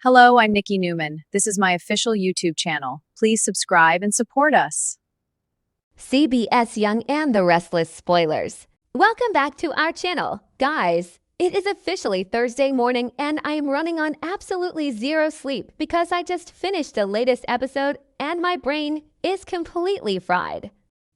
Hello, I'm Nikki Newman. This is my official YouTube channel. Please subscribe and support us. CBS Young and the Restless spoilers. Welcome back to our channel. Guys, it is officially Thursday morning and I am running on absolutely zero sleep because I just finished the latest episode and my brain is completely fried.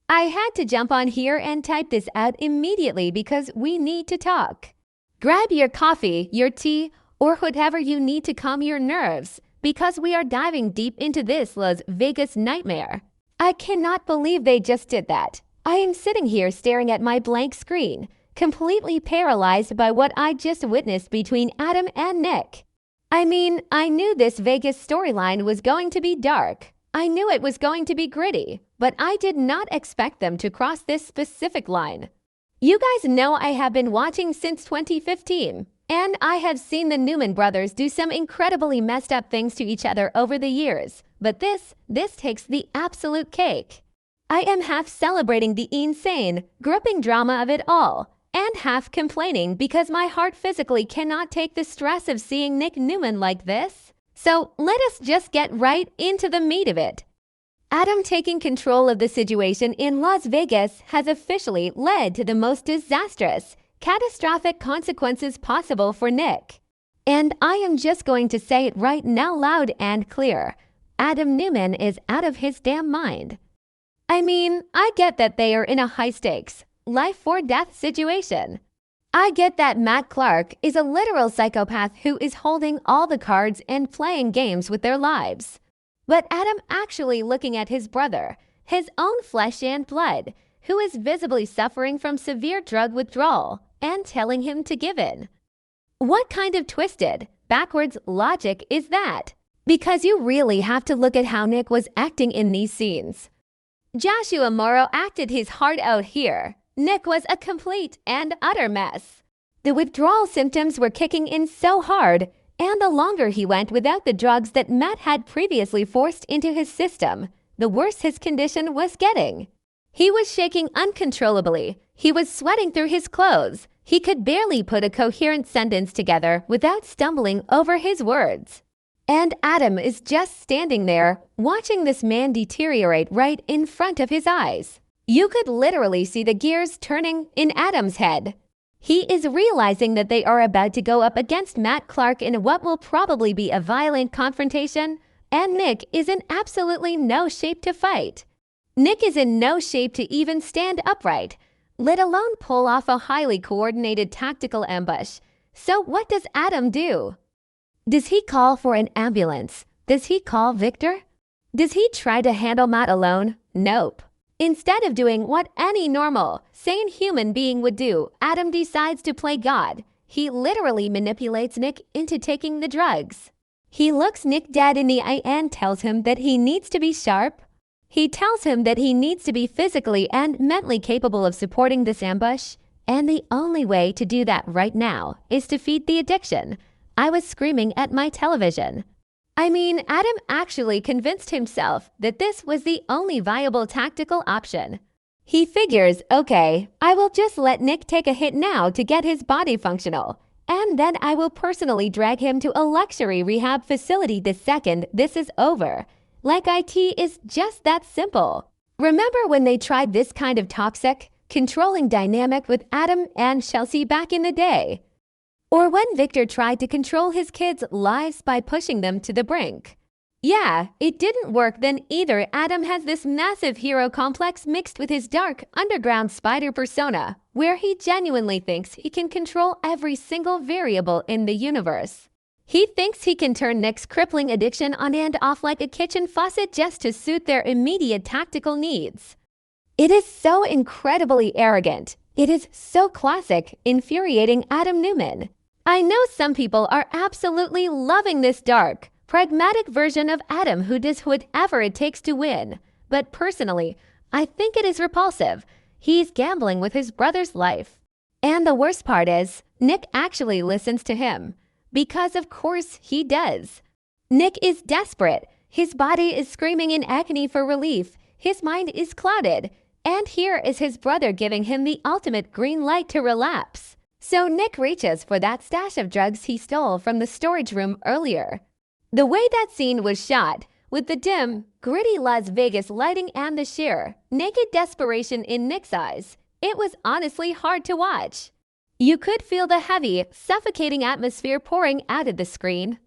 I had to jump on here and type this out immediately because we need to talk. Grab your coffee, your tea, or whatever you need to calm your nerves because we are diving deep into this Las Vegas nightmare. I cannot believe they just did that. I am sitting here staring at my blank screen, completely paralyzed by what I just witnessed between Adam and Nick. I mean, I knew this Vegas storyline was going to be dark. I knew it was going to be gritty, but I did not expect them to cross this specific line. You guys know I have been watching since 2015, and I have seen the Newman brothers do some incredibly messed up things to each other over the years, but this takes the absolute cake. I am half celebrating the insane, gripping drama of it all, and half complaining because my heart physically cannot take the stress of seeing Nick Newman like this. So let us just get right into the meat of it. Adam taking control of the situation in Las Vegas has officially led to the most disastrous, catastrophic consequences possible for Nick. And I am just going to say it right now loud and clear. Adam Newman is out of his damn mind. I mean, I get that they are in a high-stakes, life-or-death situation. I get that Matt Clark is a literal psychopath who is holding all the cards and playing games with their lives. But Adam actually looking at his brother, his own flesh and blood, who is visibly suffering from severe drug withdrawal, and telling him to give in. What kind of twisted, backwards logic is that? Because you really have to look at how Nick was acting in these scenes. Joshua Morrow acted his heart out here. Nick was a complete and utter mess. The withdrawal symptoms were kicking in so hard, and the longer he went without the drugs that Matt had previously forced into his system, the worse his condition was getting. He was shaking uncontrollably. He was sweating through his clothes. He could barely put a coherent sentence together without stumbling over his words. And Adam is just standing there, watching this man deteriorate right in front of his eyes. You could literally see the gears turning in Adam's head. He is realizing that they are about to go up against Matt Clark in what will probably be a violent confrontation, and Nick is in absolutely no shape to fight. Nick is in no shape to even stand upright, let alone pull off a highly coordinated tactical ambush. So what does Adam do? Does he call for an ambulance? Does he call Victor? Does he try to handle Matt alone? Nope. Instead of doing what any normal, sane human being would do, Adam decides to play God. He literally manipulates Nick into taking the drugs. He looks Nick dead in the eye and tells him that he needs to be sharp. He tells him that he needs to be physically and mentally capable of supporting this ambush, and the only way to do that right now is to feed the addiction. I was screaming at my television. I mean, Adam actually convinced himself that this was the only viable tactical option. He figures, okay, I will just let Nick take a hit now to get his body functional, and then I will personally drag him to a luxury rehab facility the second this is over. Like IT is just that simple. Remember when they tried this kind of toxic, controlling dynamic with Adam and Chelsea back in the day? Or when Victor tried to control his kids' lives by pushing them to the brink. Yeah, it didn't work then either. Adam has this massive hero complex mixed with his dark, underground spider persona, where he genuinely thinks he can control every single variable in the universe. He thinks he can turn Nick's crippling addiction on and off like a kitchen faucet just to suit their immediate tactical needs. It is so incredibly arrogant. It is so classic, infuriating Adam Newman. I know some people are absolutely loving this dark, pragmatic version of Adam who does whatever it takes to win. But personally, I think it is repulsive. He's gambling with his brother's life. And the worst part is, Nick actually listens to him. Because of course he does. Nick is desperate. His body is screaming in agony for relief. His mind is clouded. And here is his brother giving him the ultimate green light to relapse. So Nick reaches for that stash of drugs he stole from the storage room earlier. The way that scene was shot, with the dim, gritty Las Vegas lighting and the sheer, naked desperation in Nick's eyes, it was honestly hard to watch. You could feel the heavy, suffocating atmosphere pouring out of the screen.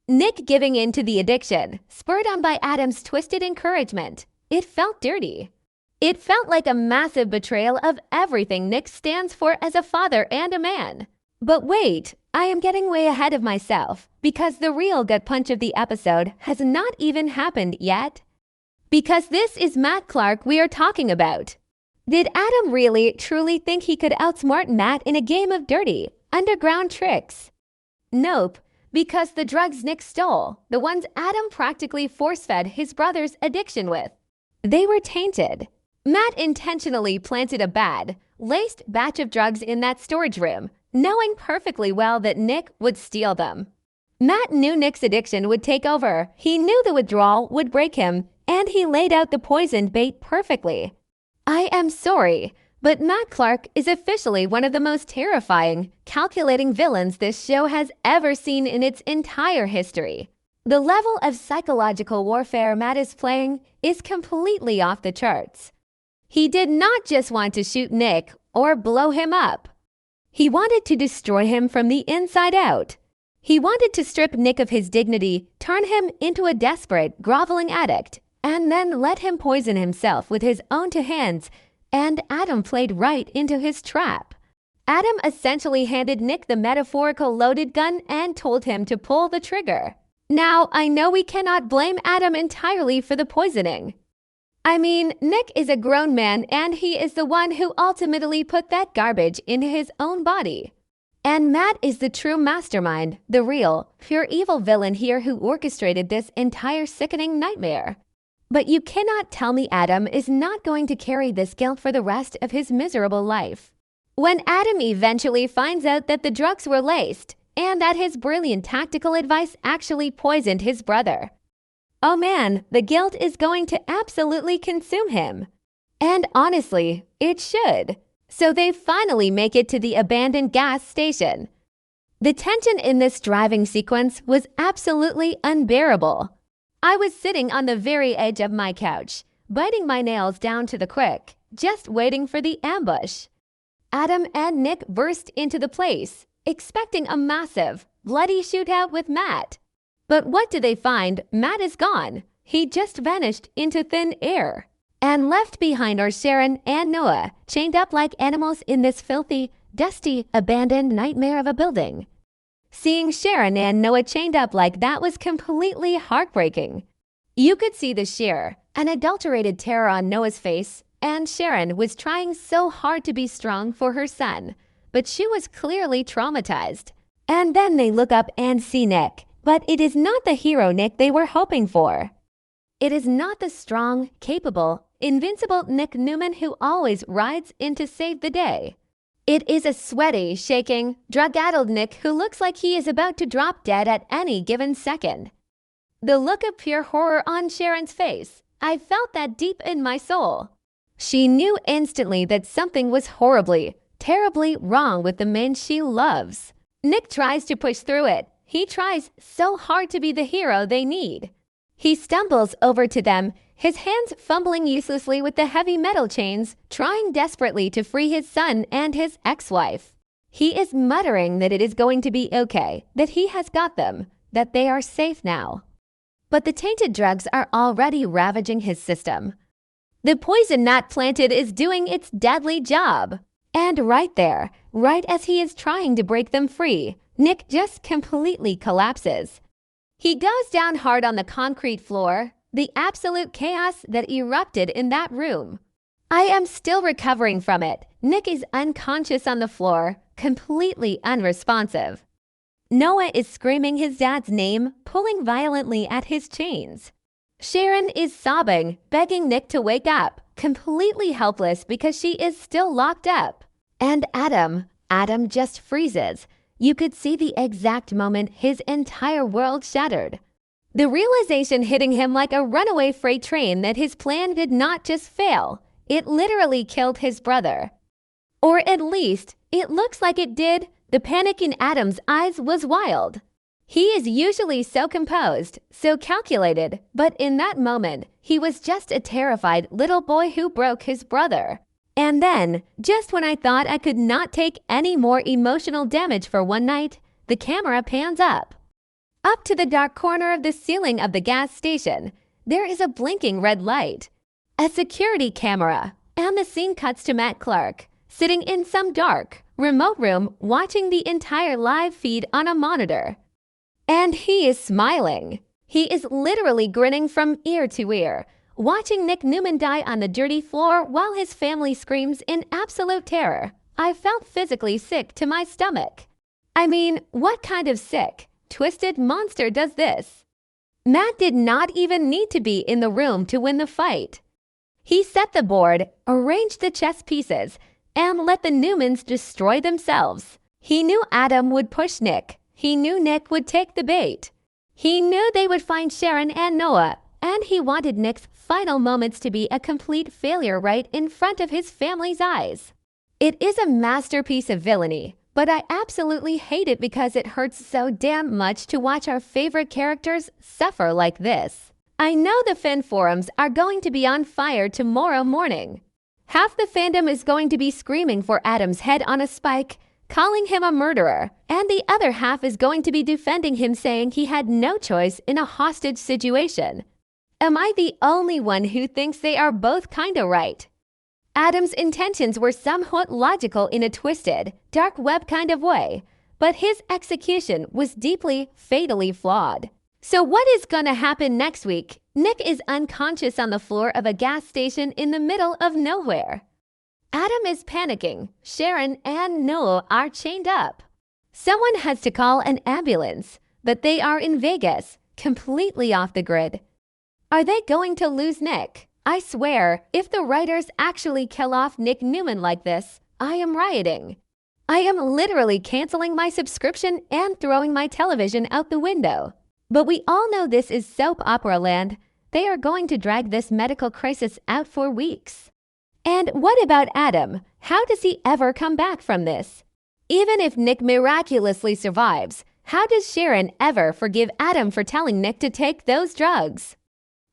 Nick giving in to the addiction, spurred on by Adam's twisted encouragement. It felt dirty. It felt like a massive betrayal of everything Nick stands for as a father and a man. But wait, I am getting way ahead of myself, because the real gut punch of the episode has not even happened yet. Because this is Matt Clark we are talking about. Did Adam really, truly think he could outsmart Matt in a game of dirty, underground tricks? Nope, because the drugs Nick stole, the ones Adam practically force-fed his brother's addiction with, they were tainted. Matt intentionally planted a bad, laced batch of drugs in that storage room, knowing perfectly well that Nick would steal them. Matt knew Nick's addiction would take over. He knew the withdrawal would break him, and he laid out the poisoned bait perfectly. I am sorry, but Matt Clark is officially one of the most terrifying, calculating villains this show has ever seen in its entire history. The level of psychological warfare Matt is playing is completely off the charts. He did not just want to shoot Nick or blow him up. He wanted to destroy him from the inside out. He wanted to strip Nick of his dignity, turn him into a desperate, groveling addict, and then let him poison himself with his own two hands, and Adam played right into his trap. Adam essentially handed Nick the metaphorical loaded gun and told him to pull the trigger. Now, I know we cannot blame Adam entirely for the poisoning. I mean, Nick is a grown man and he is the one who ultimately put that garbage into his own body. And Matt is the true mastermind, the real, pure evil villain here who orchestrated this entire sickening nightmare. But you cannot tell me Adam is not going to carry this guilt for the rest of his miserable life. When Adam eventually finds out that the drugs were laced, and that his brilliant tactical advice actually poisoned his brother. Oh man, the guilt is going to absolutely consume him. And honestly, it should. So they finally make it to the abandoned gas station. The tension in this driving sequence was absolutely unbearable. I was sitting on the very edge of my couch, biting my nails down to the quick, just waiting for the ambush. Adam and Nick burst into the place, expecting a massive, bloody shootout with Matt. But what do they find? Matt is gone. He just vanished into thin air. And left behind are Sharon and Noah, chained up like animals in this filthy, dusty, abandoned nightmare of a building. Seeing Sharon and Noah chained up like that was completely heartbreaking. You could see the sheer, unadulterated terror on Noah's face, and Sharon was trying so hard to be strong for her son, but she was clearly traumatized. And then they look up and see Nick, but it is not the hero Nick they were hoping for. It is not the strong, capable, invincible Nick Newman who always rides in to save the day. It is a sweaty, shaking, drug-addled Nick who looks like he is about to drop dead at any given second. The look of pure horror on Sharon's face, I felt that deep in my soul. She knew instantly that something was horribly, terribly wrong with the men she loves. Nick tries to push through it. He tries so hard to be the hero they need. He stumbles over to them, his hands fumbling uselessly with the heavy metal chains, trying desperately to free his son and his ex-wife. He is muttering that it is going to be okay, that he has got them, that they are safe now. But the tainted drugs are already ravaging his system. The poison Matt planted is doing its deadly job. And right there, right as he is trying to break them free, Nick just completely collapses. He goes down hard on the concrete floor, the absolute chaos that erupted in that room. I am still recovering from it. Nick is unconscious on the floor, completely unresponsive. Noah is screaming his dad's name, pulling violently at his chains. Sharon is sobbing, begging Nick to wake up, completely helpless because she is still locked up. And Adam just freezes. You could see the exact moment his entire world shattered. The realization hitting him like a runaway freight train that his plan did not just fail, it literally killed his brother. Or at least, it looks like it did. The panic in Adam's eyes was wild. He is usually so composed, so calculated, but in that moment, he was just a terrified little boy who broke his brother. And then, just when I thought I could not take any more emotional damage for one night, the camera pans up. Up to the dark corner of the ceiling of the gas station, there is a blinking red light. A security camera, and the scene cuts to Matt Clark, sitting in some dark, remote room watching the entire live feed on a monitor. And he is smiling. He is literally grinning from ear to ear, watching Nick Newman die on the dirty floor while his family screams in absolute terror. I felt physically sick to my stomach. I mean, what kind of sick, twisted monster does this? Matt did not even need to be in the room to win the fight. He set the board, arranged the chess pieces, and let the Newmans destroy themselves. He knew Adam would push Nick. He knew Nick would take the bait. He knew they would find Sharon and Noah, and he wanted Nick's final moments to be a complete failure right in front of his family's eyes. It is a masterpiece of villainy, but I absolutely hate it because it hurts so damn much to watch our favorite characters suffer like this. I know the fan forums are going to be on fire tomorrow morning. Half the fandom is going to be screaming for Adam's head on a spike, calling him a murderer, and the other half is going to be defending him, saying he had no choice in a hostage situation. Am I the only one who thinks they are both kinda right? Adam's intentions were somewhat logical in a twisted, dark web kind of way, but his execution was deeply, fatally flawed. So what is gonna happen next week? Nick is unconscious on the floor of a gas station in the middle of nowhere. Adam is panicking. Sharon and Noah are chained up. Someone has to call an ambulance, but they are in Vegas, completely off the grid. Are they going to lose Nick? I swear, if the writers actually kill off Nick Newman like this, I am rioting. I am literally canceling my subscription and throwing my television out the window. But we all know this is soap opera land. They are going to drag this medical crisis out for weeks. And what about Adam? How does he ever come back from this? Even if Nick miraculously survives, how does Sharon ever forgive Adam for telling Nick to take those drugs?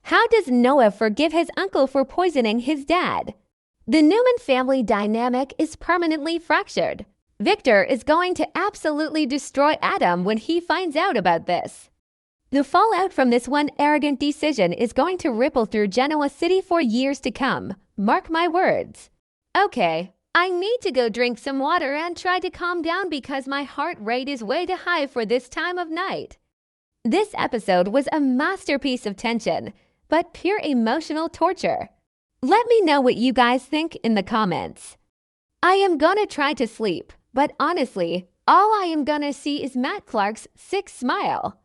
How does Noah forgive his uncle for poisoning his dad? The Newman family dynamic is permanently fractured. Victor is going to absolutely destroy Adam when he finds out about this. The fallout from this one arrogant decision is going to ripple through Genoa City for years to come. Mark my words. Okay, I need to go drink some water and try to calm down because my heart rate is way too high for this time of night. This episode was a masterpiece of tension, but pure emotional torture. Let me know what you guys think in the comments. I am gonna try to sleep, but honestly, all I am gonna see is Matt Clark's sick smile.